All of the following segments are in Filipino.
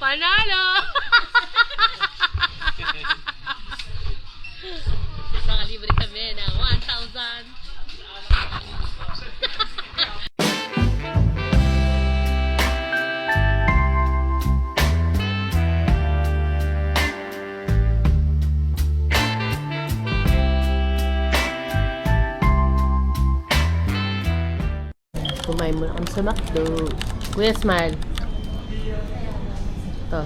Panalo! Nakalibre kami ng 1,000. Kumain muna kami sa McDo. Kuya, smile. Ito.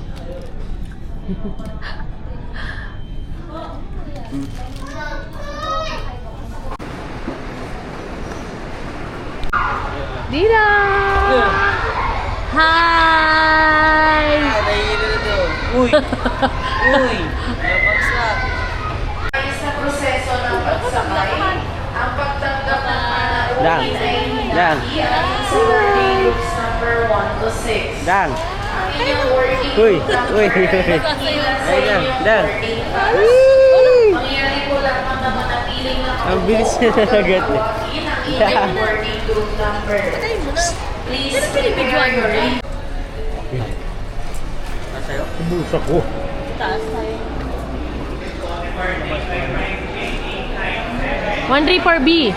Dina! Hi! Uy! Uy! Nabagsak! Sa proseso ng pagsakay, ang pagtanggap ng Dang! Dang! sa working groups number 1 to 6. Dang! Ang inyong working Uy! group number Uy! sa Dang! inyong Dang! working class. Mangyari po lamang na manatiling Ang bilis niya nalagat. ang inyong working group number. Please prepare your Sa'yo? Busak ko. Taas tayo. 134B.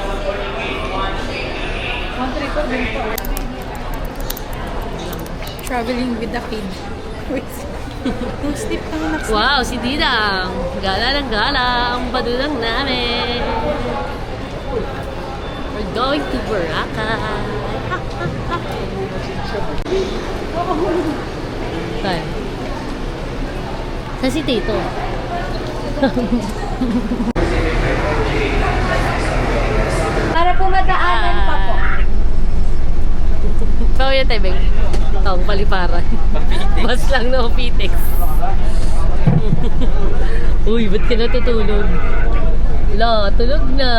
Traveling with the kid. Wait. Don't sleep ka na. Wow, si Didang. Gala ng gala. Ang badulang namin. We're going to Boracay. Saan? Saan si Tito? Para po madaanan pa po. Ikaw yan, Tebeng. Taong paliparan. Bas lang na Opitex. Uy, ba't ka natutulog? La, tulog na.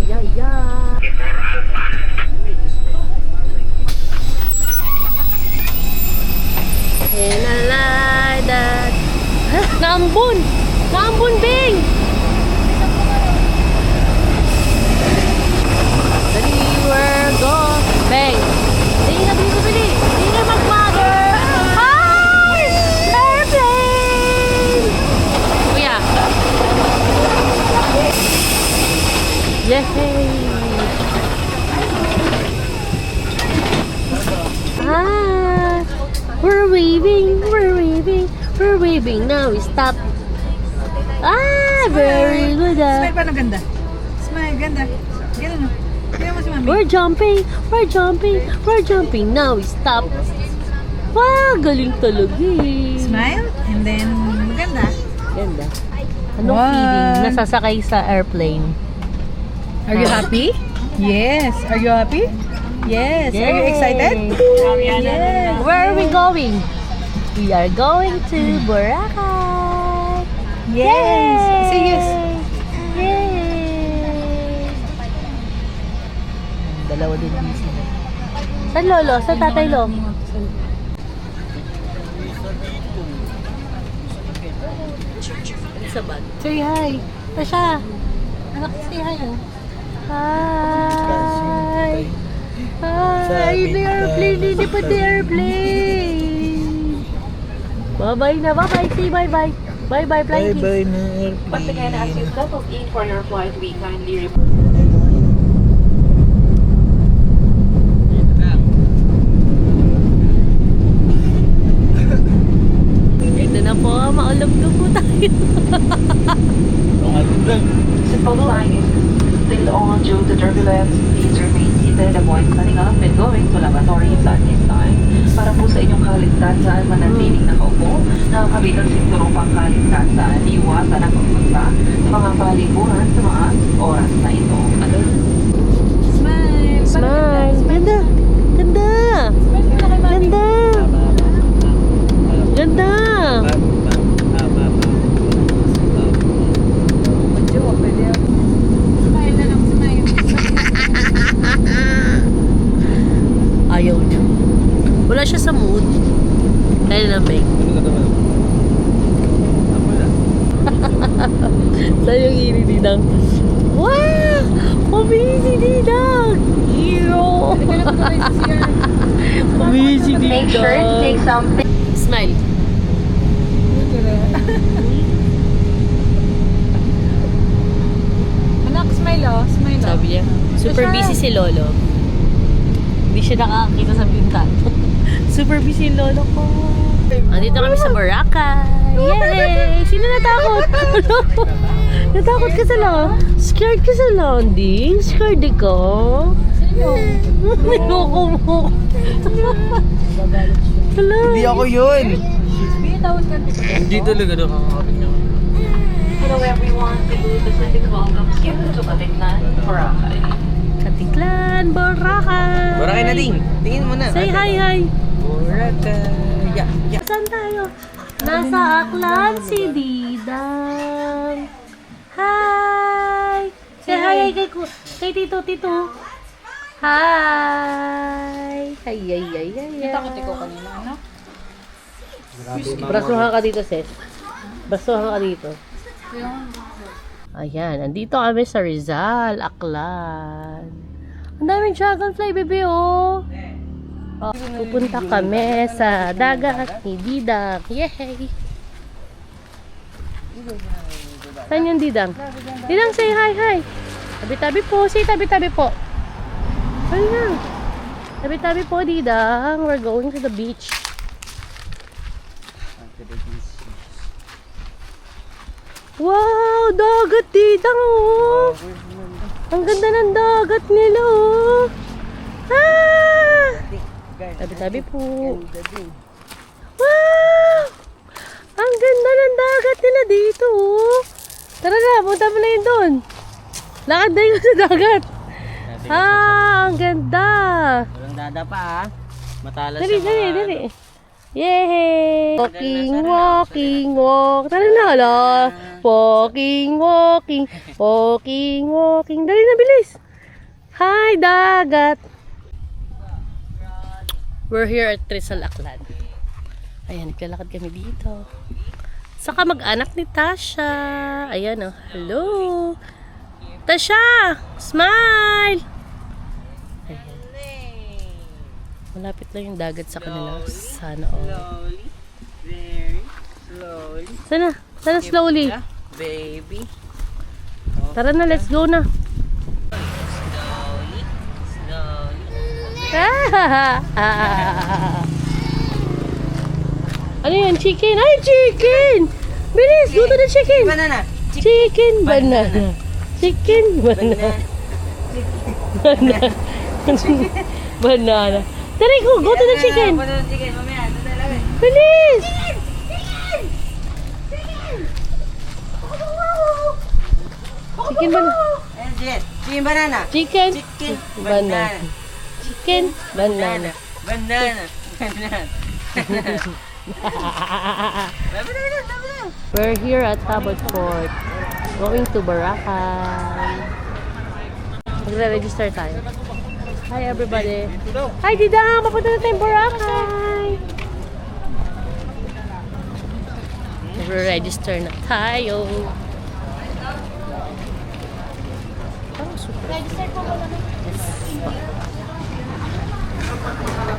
Yay. And I like that. Ha? Naambun! Naambun, Bing! Dali, we're go! Bang! Dali na, bili! Dali na mag-mother! Hi! Airplane! Kuya! Yay! Ah! We're waving, now we stop. Ah, very good. Smile pa na ganda. Smile, ganda. Ganda na. Kaya mo si mami. We're jumping, now we stop. Wow, galing talaga eh. Smile, and then maganda. Ganda. Anong Wow. feeling nasasakay sa airplane? Are you happy? Yes. Are you happy? Yes. Are you excited? Yes. Where are we going? We are going to Boracay. Yes. Say yes. Yay! Dalawa din busy na. Saan lolo? Saan tatay lo? Sa bag. Say hi. Tasha. Anak, say hi. Oh. Hi! Hi! The airplane! Lilipad the airplane! Bye-bye na! Bye-bye! Say bye-bye! Bye-bye, flying kiss! Bye-bye na airplane. Once again, as you settled in for your flight, we kindly report. Ito na po, maulog-log po tayo. The phone line is still on due to turbulence. Please remain seated, avoid standing up and going to lavatories at this time. Para po sa inyong kaligtasan, manatiling nakaupo, nakakabit ang sinturong pangkaligtasan, iwasan ang pagpunta sa mga paliguan sa mga oras na ito. Smile. Smile! Ganda! Ganda! Ganda! Ganda! Smile na lang. Smile. Ayaw niya. Wala siya sa mood. Dahil lamig. Saan yung inininang? Amazing dito. Make sure to take something. Smile. Anak, smile oh. Smile oh. Sabi niya, super busy si Lolo. Hindi siya nakakita sa bintan. Super busy yung Lolo ko. Andito kami sa Boracay. Yay! Sino natakot? Natakot ka sa lang? Scared ka sa landing? Scared ka? Niloko mo. Hello. Hindi ako yun. Hindi talaga nakakapit niya. Hello everyone, Cebu Pacific welcomes you to Katiklan, Boracay. Katiklan, Boracay. Boracay na ding. Tingin mo na. Say hi. Boracay. Yeah. Saan tayo? Nasa Aklan si Didang. Hi! Say hi kay Tito. Hi! Ay. Takot ko kanina, anak. Brasuhan ka dito, Seth. Brasuhan ka dito. Ayan, andito kami sa Rizal, Aklan. Ang daming dragonfly, bebe, oh. Pupunta kami sa dagat ni Didang. Yay! Saan yung Didang? Didang, say hi. Tabi-tabi po. Say tabi-tabi po. Saan na? Tabi-tabi po, Didang. We're going to the beach. Wow! Dagat, Didang, oh! Ang ganda ng dagat nila, oh! Ah! Tabi-tabi po. Wow! Ang ganda ng dagat nila dito, oh. Tara na, punta mo na yun doon. Lakad na yun sa dagat. Ang ganda. Walang dadapa ah. Matalas Dali. Yay! Walking. Tara na, hala. Walking. Dali na, bilis. Hi, dagat. We're here at Rizal, Aklan. Ayan, naglalakad kami dito. Saka mag-anak ni Tasha. Ayan, oh. Hello. Tasha! Smile! Ayan. Malapit lang yung dagat sa kanila. Sana all. Slowly. Very slowly. Sana slowly. Baby. Tara na, let's go na. Slowly. Ano yun? Chicken? Ay, chicken! Bilis! Go to the chicken! Banana. Chicken banana. Chicken banana. Banana. Tara, go to the chicken. Chicken, mamaya. Bilis! Chicken banana. Chicken banana. Chicken Chicken banana. Chicken banana. Banana. We're here at Tabot Fort. Going to Boracay. Magre-register tayo. Hi everybody. Hi Didang! Papunta na tayong Boracay. Magre-register na tayo. Register po ba namin?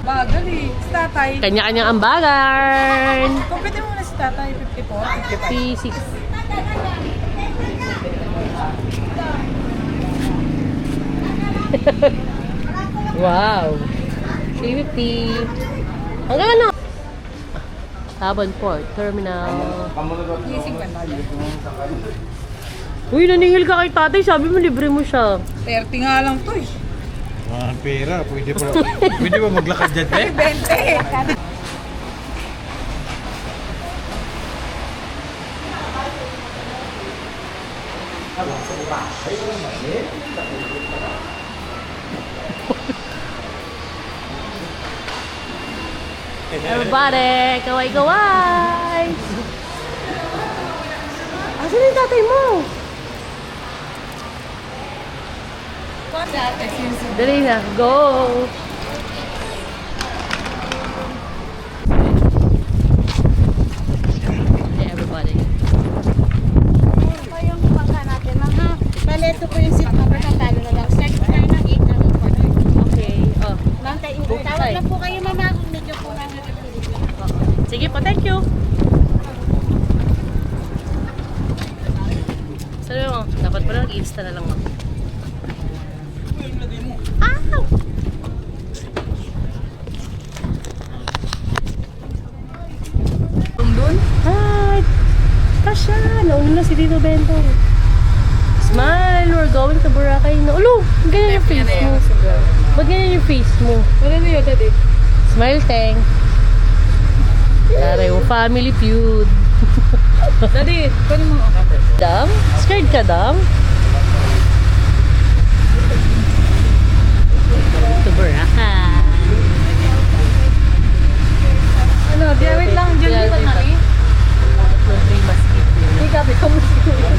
Bagal eh. Si tatay. Kanya-kanyang ambagan. Complete mo na si tatay. 54, 55. 56. Wow. 350. Hanggang ano? Tabon Port Terminal. Gising ba tayo? Uy, naningil ka kay tatay. Sabi mo, libre mo siya. 30 nga lang to eh. Pera, pwede ba maglakad dyan, te? 20. Everybody, kaway-kaway! Asan yung tatay mo? Dali na, go! Hey, everybody. Ito yung bangka natin, ma'am ha. Bale, ito po yung seat number, tatalo na lang. Second line ng 8 na lang po. Okay, oh. Ma'am, Sige po, thank you. Sabi mo, dapat pala nag-insta na lang ako. Ow! Hi! Tasha! Nauna na si Tito Bentong. Smile! We're going to Boracay na. Ulo! Ganyan yung face mo. Ba't ganyan yung face mo? Wala na yun, daddy. Smile, Teng. Taray mo, family feud. Daddy, kunin mo. Dam? Scared ka, Dam? To Boracay. Ano, wait lang. Diyan Yeah, dito wait na lang. eh. Laundry basket. Ikaw, ikaw mo siguro.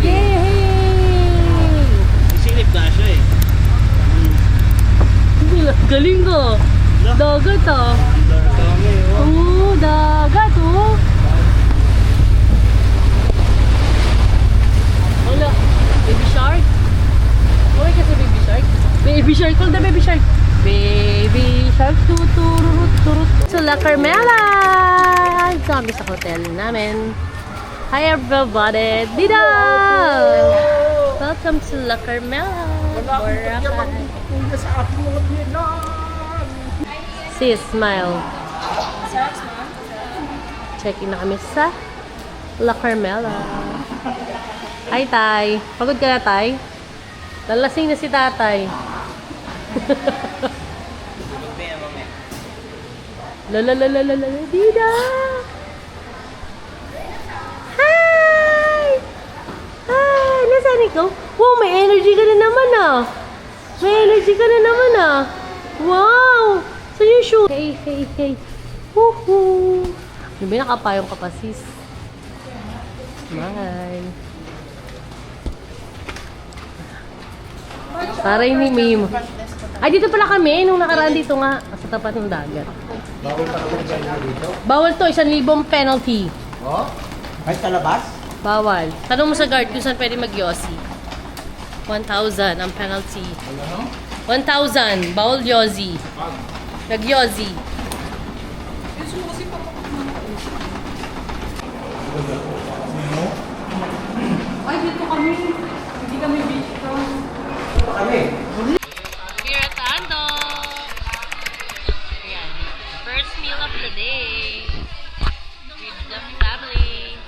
Yay! Isilip na siya eh. Galing ka. Dagat ah. Oo, dagat oh. Wala. Baby shark? Okay kasi baby shark? Baby shark. Call the baby shark. Baby shark. Tuturut, turut. So, La Carmela! Ito kami sa hotel namin. Hi everybody! Dida! Welcome to La Carmela. Boracay. See, smile. Check-in na kami sa La Carmela. Hi, Tay. Pagod ka na, Tay? Lalasing na si Tatay. Lalalala, Dida! Hi! Hi! Nasaan ikaw? Wow, may energy ka na naman ah! May energy ka na naman ah! Wow! Saan yung shoe? Hey, hey, hey! Woohoo! Ano ba nakapayong ka pa, sis? Smile! Para hindi meme. Ay, dito pala kami. Nung nakaraan dito nga. Sa tapat ng dagat. Bawal pa kami dyan dito? Bawal to. 1,000 penalty. Oh? Kahit talabas? Bawal. Tanong mo sa guard kung saan pwede mag-yossi. 1,000 ang penalty. 1,000. Bawal yossi. Nag-yossi. Ay, dito kami. Hindi kami beach town. Kami. We're at Ando. Ayan. First meal of the day. With the family.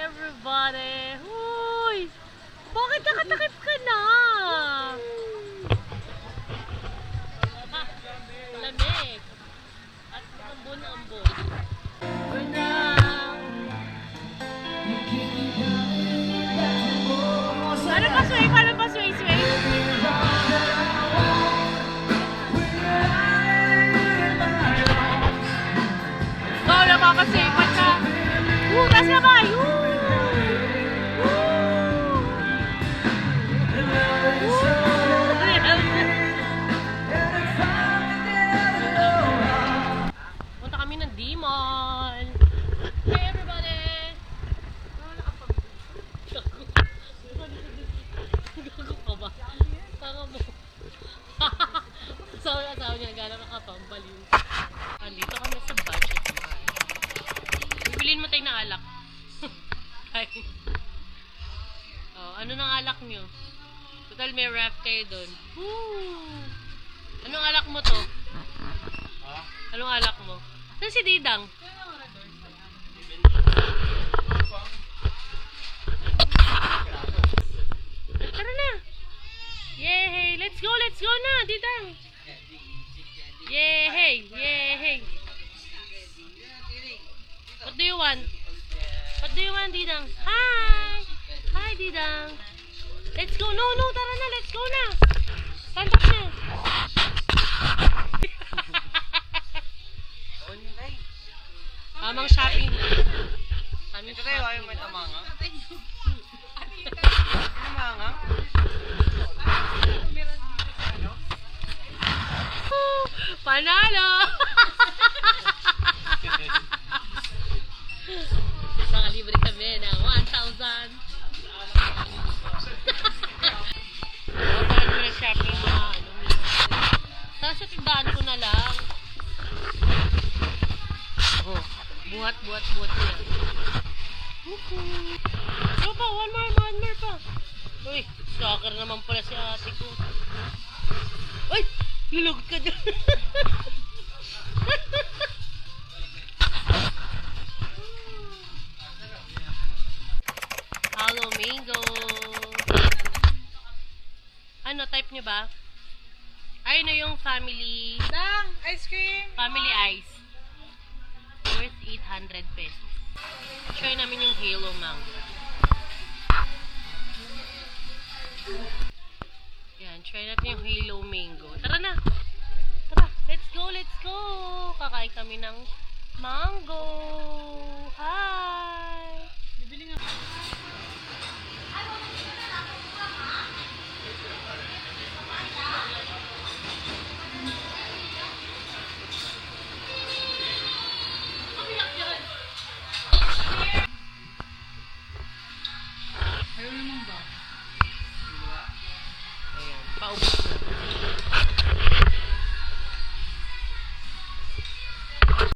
everybody! Uy! Bakit nakatakip ka na? Lamig. At ambon-ambon. Paano pa sway? Paano pa sway? Go, napapasway pa siya. Taas na ba? Punta kami ng D-Mall. Hey everybody! Gago ka ba? Tanga mo. Sabi niya, gano'n nakapambaliw. Andito kami sa budget mall. Bibilin mo tayo na alak. Oh, ano nang alak nyo? Total may ref kayo doon. Anong alak mo to? Anong alak mo? Saan si Didang? Tara na! Yay! Let's go na, Didang! Yay! What do you want? What do you want, Didang? Hi, Didang! Let's go! No, tara na! Let's go na! Pantok na! Tamang shopping. Ito tayo, ayaw may tamanga. Tamanga? Panalo! Nakalibre kami ng 1,000. Paano na shopping na tapos sa tindaan ko na lang. Oh, buhat yan. Ano pa? One more pa. Uy, soccer naman pala si ate ko. Uy, lulugod ka dyan. Hello, mango. Ano, type nyo ba? Ay, ano yung family? Dang, ice cream. Family ice. Worth 800 pesos. Try namin yung Halo Mango. Yan, try natin yung Halo Mango. Tara na! Tara, let's go! Kakain kami ng mango. Hi! Bibili nga.